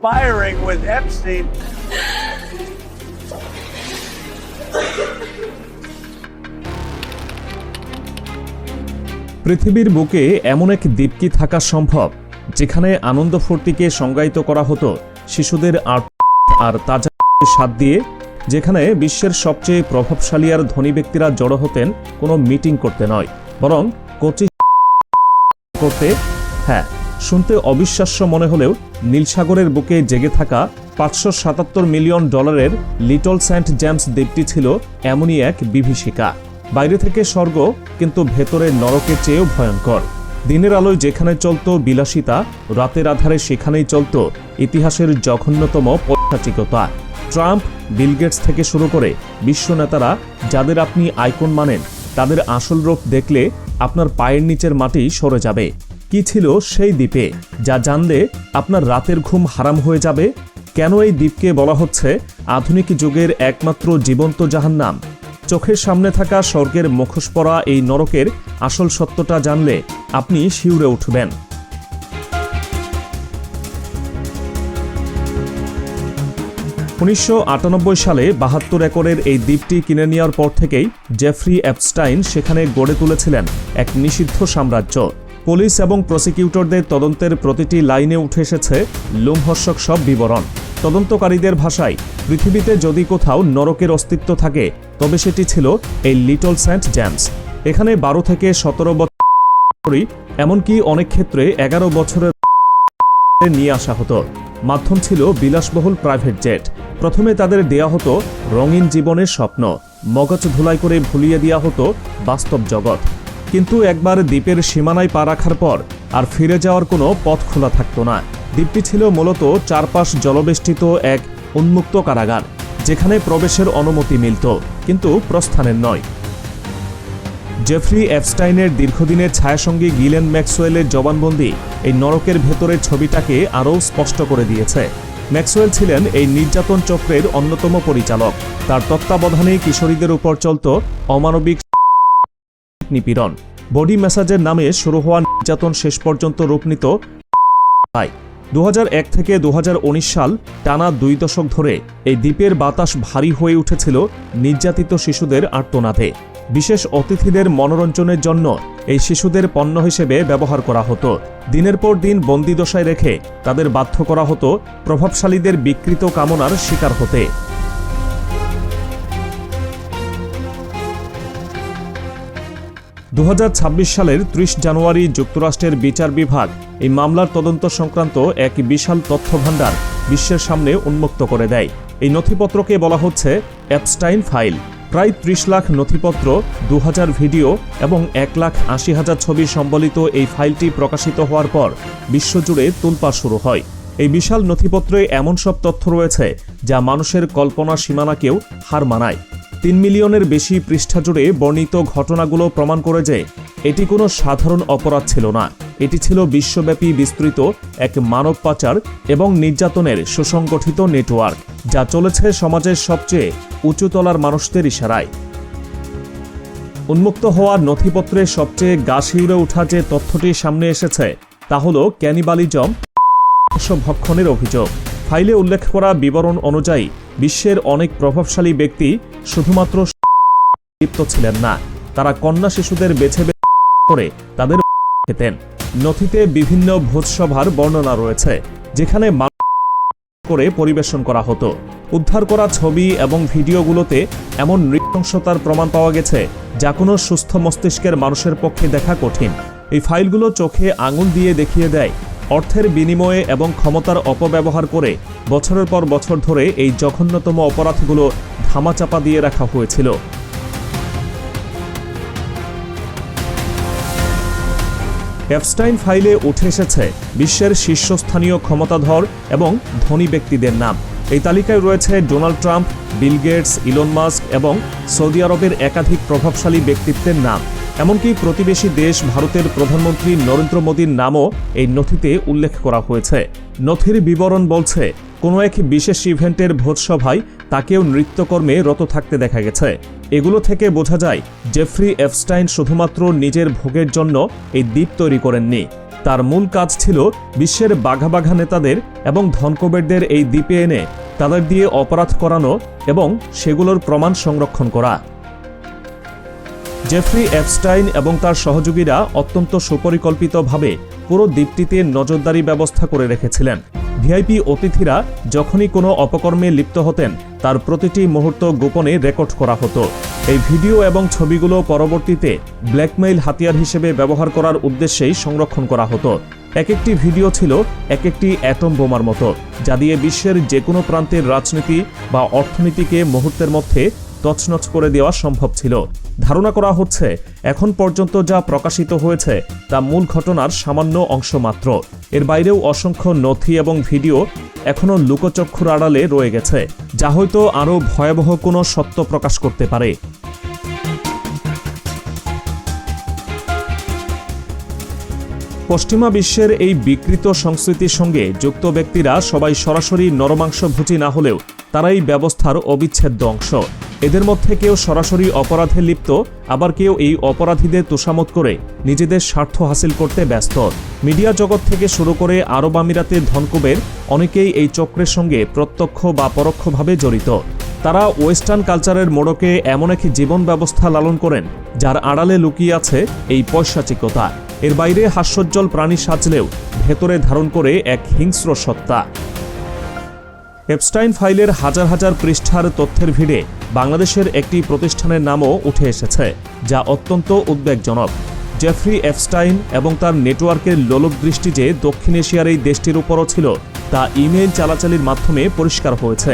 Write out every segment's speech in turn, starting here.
conspiring with Epstein. পৃথিবীর বুকে এমন এক দ্বীপ কি থাকা সম্ভব যেখানে আনন্দ ফুর্তিকে সংজ্ঞায়িত করা হতো শিশুদের আর তাজা স্বাদ দিয়ে, যেখানে বিশ্বের সবচেয়ে প্রভাবশালী আর ধনী ব্যক্তিরা জড়ো হতেন কোনো মিটিং করতে নয়, বরং কোচি করতে। হ্যাঁ, শুনতে অবিশ্বাস্য মনে হলেও নীলসাগরের বুকে জেগে থাকা $577 মিলিয়ন লিটল সেন্ট জেমস দ্বীপটি ছিল এমনই এক বিভীষিকা। বাইরে থেকে স্বর্গ, কিন্তু ভেতরে নরকের চেয়েও ভয়ঙ্কর। দিনের আলোয় যেখানে চলত বিলাসিতা, রাতের আধারে সেখানেই চলত ইতিহাসের জঘন্যতম পৈশাচিকতা। ট্রাম্প, বিল গেটস থেকে শুরু করে বিশ্ব নেতারা যাদের আপনি আইকন মানেন, তাদের আসল রূপ দেখলে আপনার পায়ের নিচের মাটি সরে যাবে। কি ছিল সেই দ্বীপে, যা জানলে আপনার রাতের ঘুম হারাম হয়ে যাবে? কেন এই দ্বীপকে বলা হচ্ছে আধুনিক যুগের একমাত্র জীবন্ত জাহান্নাম? চোখের সামনে থাকা স্বর্গের মুখোশ পরা এই নরকের আসল সত্যটা জানলে আপনি শিউরে উঠবেন। 1998 সালে 72 একরের এই দ্বীপটি কিনে নেওয়ার পর থেকেই জেফ্রি এপস্টাইন সেখানে গড়ে তুলেছিলেন এক নিষিদ্ধ সাম্রাজ্য। পুলিশ এবং প্রসিকিউটরদের তদন্তের প্রতিটি লাইনে উঠে এসেছে লোমহর্ষক সব বিবরণ। তদন্তকারীদের ভাষায়, পৃথিবীতে যদি কোথাও নরকের অস্তিত্ব থাকে তবে সেটি ছিল এই লিটল সেন্ট জেমস। এখানে 12 থেকে 17 বছর, এমনকি অনেক ক্ষেত্রে 11 বছরের নিয়ে আসা হতো। মাধ্যম ছিল বিলাসবহুল প্রাইভেট জেট। প্রথমে তাদের দেয়া হতো রঙিন জীবনের স্বপ্ন, মগজ ধুলাই করে ভুলিয়ে দেওয়া হতো বাস্তব জগৎ। কিন্তু একবার দ্বীপের সীমানায় পা রাখার পর আর ফিরে যাওয়ার কোনো পথ খোলা থাকতো না। দ্বীপটি ছিল মূলত চারপাশ জলবেষ্টিত এক উন্মুক্ত কারাগার, যেখানে প্রবেশের অনুমতি মিলত, কিন্তু প্রস্থানের নয়। জেফ্রি এপস্টাইনের দীর্ঘদিনের ছায়াসঙ্গী গিলেন ম্যাক্সওয়েলের জবানবন্দি এই নরকের ভেতরের ছবিটাকে আরও স্পষ্ট করে দিয়েছে। ম্যাক্সওয়েল ছিলেন এই নির্যাতন চক্রের অন্যতম পরিচালক। তার তত্ত্বাবধানে কিশোরীদের উপর চলত অমানবিক নিপীড়ন। বডি ম্যাসাজের নামে শুরু হওয়া নির্যাতন শেষ পর্যন্ত রূপ নিত 2001 থেকে 2019 সাল, টানা 2 দশক ধরে এই দ্বীপের বাতাস ভারী হয়ে উঠেছিল নির্যাতিত শিশুদের আর্তনাদে। বিশেষ অতিথিদের মনোরঞ্জনের জন্য এই শিশুদের পণ্য হিসেবে ব্যবহার করা হতো। দিনের পর দিন বন্দিদশায় রেখে তাদের বাধ্য করা হতো প্রভাবশালীদের বিকৃত কামনার শিকার হতে। সালের 30 জানুয়ারি যুক্তরাষ্ট্রের বিচার বিভাগ এই মামলার তদন্ত সংক্রান্ত এক বিশাল তথ্যভাণ্ডার বিশ্বের সামনে উন্মুক্ত করে দেয়। এই নথিপত্রকে বলা হচ্ছে এপস্টাইন ফাইল। প্রায় 30 লাখ নথিপত্র, 2000 ভিডিও এবং 1,80,000 ছবি সম্বলিত এই ফাইলটি প্রকাশিত হওয়ার পর বিশ্বজুড়ে তোলপাড় শুরু হয়। এই বিশাল নথিপত্রে এমন সব তথ্য রয়েছে যা মানুষের কল্পনার সীমানাকেও হার মানায়। 3 মিলিয়নের বেশি পৃষ্ঠা জুড়ে বর্ণিত ঘটনাগুলো প্রমাণ করে যে এটি কোনো সাধারণ অপরাধ ছিল না, এটি ছিল বিশ্বব্যাপী বিস্তৃত এক মানব পাচার এবং নির্যাতনের সুসংগঠিত নেটওয়ার্ক, যা চলেছে সমাজের সবচেয়ে উঁচুতলার মানুষদের ইশারায়। উন্মুক্ত হওয়া নথিপত্রে সবচেয়ে গা শিউরে ওঠা যে তথ্যটি সামনে এসেছে তা হল ক্যানিবালিজম ভক্ষণের অভিযোগ। ফাইলে উল্লেখ করা বিবরণ অনুযায়ী বিশ্বের অনেক প্রভাবশালী ব্যক্তি শুধুমাত্র লিপ্ত ছিলেন না, তারা কন্যা শিশুদের বেছে করে তাদের খেতেন। নথিতে বিভিন্ন ভোজসভার বর্ণনা রয়েছে, যেখানে করে পরিবেশন করা হতো। উদ্ধার করা ছবি এবং ভিডিওগুলোতে এমন নৃশংসতার প্রমাণ পাওয়া গেছে যা কোনো সুস্থ মস্তিষ্কের মানুষের পক্ষে দেখা কঠিন। এই ফাইলগুলো চোখে আঙুল দিয়ে দেখিয়ে দেয় অর্থের বিনিময়ে এবং ক্ষমতার অপব্যবহার করে বছরের পর বছর ধরে এই জঘন্যতম অপরাধগুলো ধামাচাপা দিয়ে রাখা হয়েছিল। এপস্টাইন ফাইলে উঠে এসেছে বিশ্বের শীর্ষস্থানীয় ক্ষমতাধর এবং ধনী ব্যক্তিদের নাম। এই তালিকায় রয়েছে Donald Trump, Bill Gates, Elon Musk এবং সৌদি আরবের একাধিক প্রভাবশালী ব্যক্তিত্বের নাম। এমনকি প্রতিবেশী দেশ ভারতের প্রধানমন্ত্রী নরেন্দ্র মোদীর নামও এই নথিতে উল্লেখ করা হয়েছে। নথির বিবরণ বলছে, কোনো এক বিশেষ ইভেন্টের ভোজসভায় তাকেও নৃত্যকর্মে রত থাকতে দেখা গেছে। এগুলো থেকে বোঝা যায় জেফ্রি এপস্টাইন শুধুমাত্র নিজের ভোগের জন্য এই দ্বীপ তৈরি করেননি, তার মূল কাজ ছিল বিশ্বের বাঘা বাঘা নেতাদের এবং ধনকুবেরদের এই দ্বীপে এনে তাদের দিয়ে অপরাধ করানো এবং সেগুলোর প্রমাণ সংরক্ষণ করা। জেফ্রি এপস্টাইন এবং তার সহযোগীরা অত্যন্ত সুপরিকল্পিতভাবে পুরো দ্বীপটিতে নজরদারি ব্যবস্থা করে রেখেছিলেন। ভিআইপি অতিথিরা যখনই কোনো অপকর্মে লিপ্ত হতেন তার প্রতিটি মুহূর্ত গোপনে রেকর্ড করা হতো। এই ভিডিও এবং ছবিগুলো পরবর্তীতে ব্ল্যাকমেইল হাতিয়ার হিসেবে ব্যবহার করার উদ্দেশ্যেই সংরক্ষণ করা হতো। এক একটি ভিডিও ছিল এক একটি অ্যাটম বোমার মতো, যা দিয়ে বিশ্বের যে কোনো প্রান্তের রাজনীতি বা অর্থনীতিকে মুহূর্তের মধ্যে তছনছ করে দেওয়া সম্ভব ছিল। ধারণা করা হচ্ছে এখন পর্যন্ত যা প্রকাশিত হয়েছে তা মূল ঘটনার সামান্য অংশ মাত্র। এর বাইরেও অসংখ্য নথি এবং ভিডিও এখনও লুকোচক্ষুর আড়ালে রয়ে গেছে, যা হয়তো আরও ভয়াবহ কোনো সত্য প্রকাশ করতে পারে। পশ্চিমা বিশ্বের এই বিকৃত সংস্কৃতির সঙ্গে যুক্ত ব্যক্তিরা সবাই সরাসরি নরমাংসভোজী না হলেও তারা এই ব্যবস্থার অবিচ্ছেদ্য অংশ। এদের মধ্যে কেউ সরাসরি অপরাধে লিপ্ত, আবার কেউ এই অপরাধীদের তোষামত করে নিজেদের স্বার্থ হাসিল করতে ব্যস্ত। মিডিয়া জগৎ থেকে শুরু করে আরব আমিরাতের ধনকুবের অনেকেই এই চক্রের সঙ্গে প্রত্যক্ষ বা পরোক্ষভাবে জড়িত। তারা ওয়েস্টার্ন কালচারের মোড়কে এমন এক জীবন ব্যবস্থা লালন করেন যার আড়ালে লুকিয়ে আছে এই পৈশাচিকতা। এর বাইরে হাস্যোজ্জ্বল প্রাণী সাজলেও ভেতরে ধারণ করে এক হিংস্র সত্তা। এপস্টাইন ফাইলের হাজার হাজার পৃষ্ঠার তথ্যের ভিড়ে বাংলাদেশের একটি প্রতিষ্ঠানের নামও উঠে এসেছে, যা অত্যন্ত উদ্বেগজনক। জেফ্রি এপস্টাইন এবং তার নেটওয়ার্কের লোলক দৃষ্টি যে দক্ষিণ এশিয়ার এই দেশটির উপরও ছিল তা ইমেইল চালাচালির মাধ্যমে পরিষ্কার হয়েছে।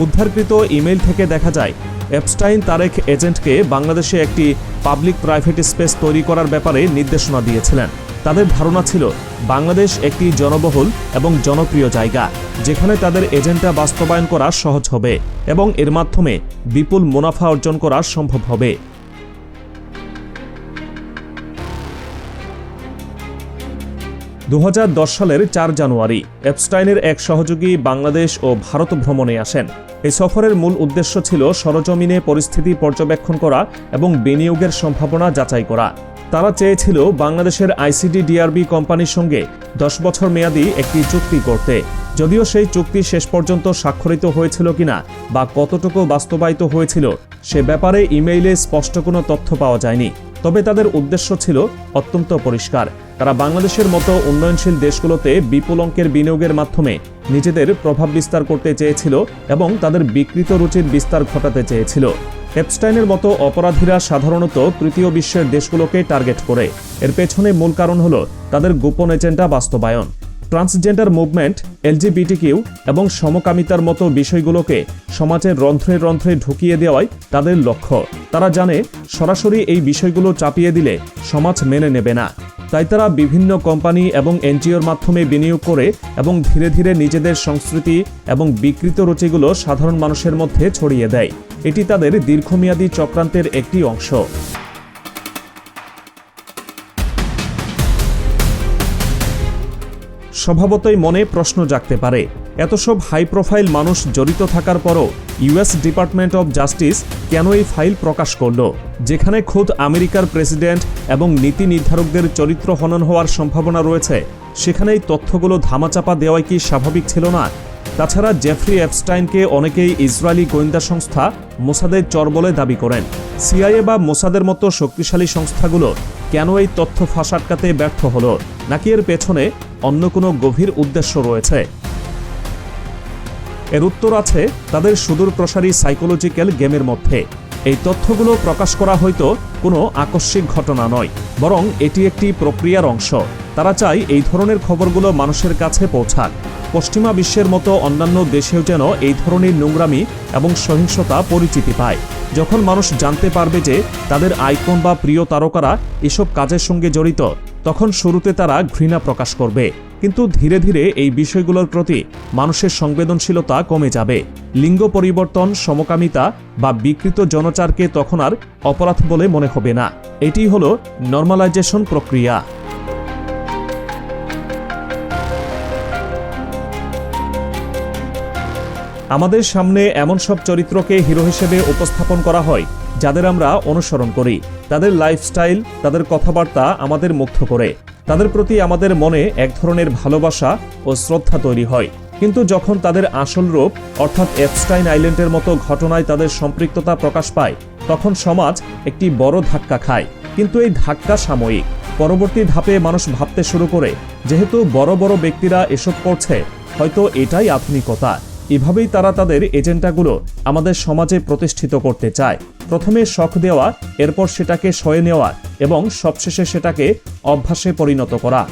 উদ্ধারকৃত ইমেইল থেকে দেখা যায় এপস্টাইন তার এক এজেন্টকে বাংলাদেশে একটি পাবলিক প্রাইভেট স্পেস তৈরি করার ব্যাপারে নির্দেশনা দিয়েছিলেন। তাদের ধারণা ছিল বাংলাদেশ একটি জনবহুল এবং জনপ্রিয় জায়গা, যেখানে তাদের এজেন্ডা বাস্তবায়ন করা সহজ হবে এবং এর মাধ্যমে বিপুল মুনাফা অর্জন করা সম্ভব হবে। 2010 সালের 4 জানুয়ারি এপস্টাইনের এক সহযোগী বাংলাদেশ ও ভারত ভ্রমণে আসেন। এই সফরের মূল উদ্দেশ্য ছিল সরজমিনে পরিস্থিতি পর্যবেক্ষণ করা এবং বিনিয়োগের সম্ভাবনা যাচাই করা। তারা চেয়েছিল বাংলাদেশের আইসিডি-ডিআরবি কোম্পানির সঙ্গে 10 বছর মেয়াদী একটি চুক্তি করতে। যদিও সেই চুক্তি শেষ পর্যন্ত স্বাক্ষরিত হয়েছিল কিনা বা কতটুকু বাস্তবায়িত হয়েছিল সে ব্যাপারে ইমেইলে স্পষ্ট কোনো তথ্য পাওয়া যায়নি। তবে তাদের উদ্দেশ্য ছিল অত্যন্ত পরিষ্কার। তারা বাংলাদেশের মতো উন্নয়নশীল দেশগুলোতে বিপুল অঙ্কের বিনিয়োগের মাধ্যমে নিজেদের প্রভাব বিস্তার করতে চেয়েছিল এবং তাদের বিকৃত রুচির বিস্তার ঘটাতে চেয়েছিল। এপস্টাইনের মতো অপরাধীরা সাধারণত তৃতীয় বিশ্বের দেশগুলোকে টার্গেট করে। এর পেছনে মূল কারণ হলো তাদের গোপন এজেন্ডা বাস্তবায়ন। ট্রান্সজেন্ডার মুভমেন্ট, এলজিবিটিকিউ এবং সমকামিতার মতো বিষয়গুলোকে সমাজের রন্ধ্রে রন্ধ্রে ঢুকিয়ে দেওয়াই তাদের লক্ষ্য। তারা জানে সরাসরি এই বিষয়গুলো চাপিয়ে দিলে সমাজ মেনে নেবে না। তাই তারা বিভিন্ন কোম্পানি এবং এনজিওর মাধ্যমে বিনিয়োগ করে এবং ধীরে ধীরে নিজেদের সংস্কৃতি এবং বিকৃত রুচিগুলো সাধারণ মানুষের মধ্যে ছড়িয়ে দেয়। এটি তাদের দীর্ঘমেয়াদী চক্রান্তের একটি অংশ। স্বভাবতই মনে প্রশ্ন জাগতে পারে, এত সব হাই প্রোফাইল মানুষ জড়িত থাকার পরও ইউএস ডিপার্টমেন্ট অব জাস্টিস কেন এই ফাইল প্রকাশ করল? যেখানে খোদ আমেরিকার প্রেসিডেন্ট এবং নীতি নির্ধারকদের চরিত্র হনন হওয়ার সম্ভাবনা রয়েছে, সেখানে এই তথ্যগুলো ধামাচাপা দেওয়াই কি স্বাভাবিক ছিল না? তাছাড়া জেফ্রি এপস্টাইনকে অনেকেই ইসরায়েলি গোয়েন্দা সংস্থা মোসাদের চর বলে দাবি করেন। সিআইএ বা মোসাদের মতো শক্তিশালী সংস্থাগুলো কেন এই তথ্য ফাঁস আটকাতে ব্যর্থ হলো? নাকি এর পেছনে অন্য কোনো গভীর উদ্দেশ্য রয়েছে? এর উত্তর আছে তাদের সুদূরপ্রসারী সাইকোলজিক্যাল গেমের মধ্যে। এই তথ্যগুলো প্রকাশ করা হয়তো কোনো আকস্মিক ঘটনা নয়, বরং এটি একটি প্রক্রিয়ার অংশ। তারা চায় এই ধরনের খবরগুলো মানুষের কাছে পৌঁছাক। পশ্চিমা বিশ্বের মতো অন্যান্য দেশেও যেন এই ধরনের নোংরামি এবং সহিংসতা পরিচিতি পায়। যখন মানুষ জানতে পারবে যে তাদের আইকন বা প্রিয় তারকারা এসব কাজের সঙ্গে জড়িত, তখন শুরুতে তারা ঘৃণা প্রকাশ করবে, কিন্তু ধীরে ধীরে এই বিষয়গুলোর প্রতি মানুষের সংবেদনশীলতা কমে যাবে। লিঙ্গ পরিবর্তন, সমকামিতা বা বিকৃত জনচারকে তখন আর অপরাধ বলে মনে হবে না। এটি হলো নর্মালাইজেশন প্রক্রিয়া। আমাদের সামনে এমন সব চরিত্রকে হিরো হিসেবে উপস্থাপন করা হয় যাদের আমরা অনুসরণ করি। তাদের লাইফস্টাইল, তাদের কথাবার্তা আমাদের মুগ্ধ করে। তাদের প্রতি আমাদের মনে এক ধরনের ভালোবাসা ও শ্রদ্ধা তৈরি হয়। কিন্তু যখন তাদের আসল রূপ অর্থাৎ এপস্টাইন আইল্যান্ডের মতো ঘটনায় তাদের সম্পৃক্ততা প্রকাশ পায়, তখন সমাজ একটি বড় ধাক্কা খায়। কিন্তু এই ধাক্কা সাময়িক। পরবর্তী ধাপে মানুষ ভাবতে শুরু করে, যেহেতু বড় বড় ব্যক্তিরা এসব করছে, হয়তো এটাই আধুনিকতা। এভাবেই তারা তাদের এজেন্ডাগুলো আমাদের সমাজে প্রতিষ্ঠিত করতে চায়। প্রথমে শখ দেওয়া, এরপর সেটাকে সয়ে নেওয়া এবং সবশেষে সেটাকে অভ্যাসে পরিণত করা।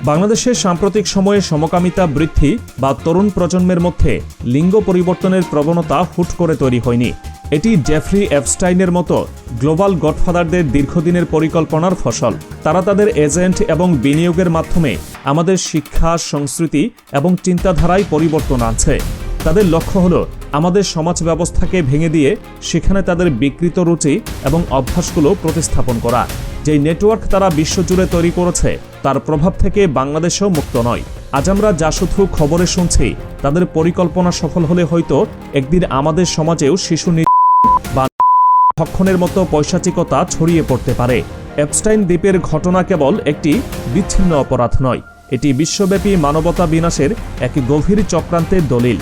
বাংলাদেশের সাম্প্রতিক সময়ে সমকামিতা বৃদ্ধি বা তরুণ প্রজন্মের মধ্যে লিঙ্গ পরিবর্তনের প্রবণতা হুট করে তৈরি হয়নি। এটি জেফ্রি এপস্টাইনের মতো গ্লোবাল গডফাদারদের দীর্ঘদিনের পরিকল্পনার ফসল। তারা তাদের এজেন্ট এবং বিনিয়োগের মাধ্যমে আমাদের শিক্ষা, সংস্কৃতি এবং চিন্তাধারায় পরিবর্তন আনছে। তাদের লক্ষ্য হলো আমাদের সমাজ ব্যবস্থাকে ভেঙে দিয়ে সেখানে তাদের বিকৃত রুচি এবং অভ্যাসগুলো প্রতিস্থাপন করা। যেই নেটওয়ার্ক তারা বিশ্বজুড়ে তৈরি করেছে, তার প্রভাব থেকে বাংলাদেশেও মুক্ত নয়। আজ আমরা যা শুধু খবরে শুনছি, তাদের পরিকল্পনা সফল হলে হয়তো একদিন আমাদের সমাজেও শিশু বা ভক্ষণের মতো পৈশাচিকতা ছড়িয়ে পড়তে পারে। এপস্টাইন দ্বীপের ঘটনা কেবল একটি বিচ্ছিন্ন অপরাধ নয়, এটি বিশ্বব্যাপী মানবতা বিনাশের এক গভীর চক্রান্তের দলিল।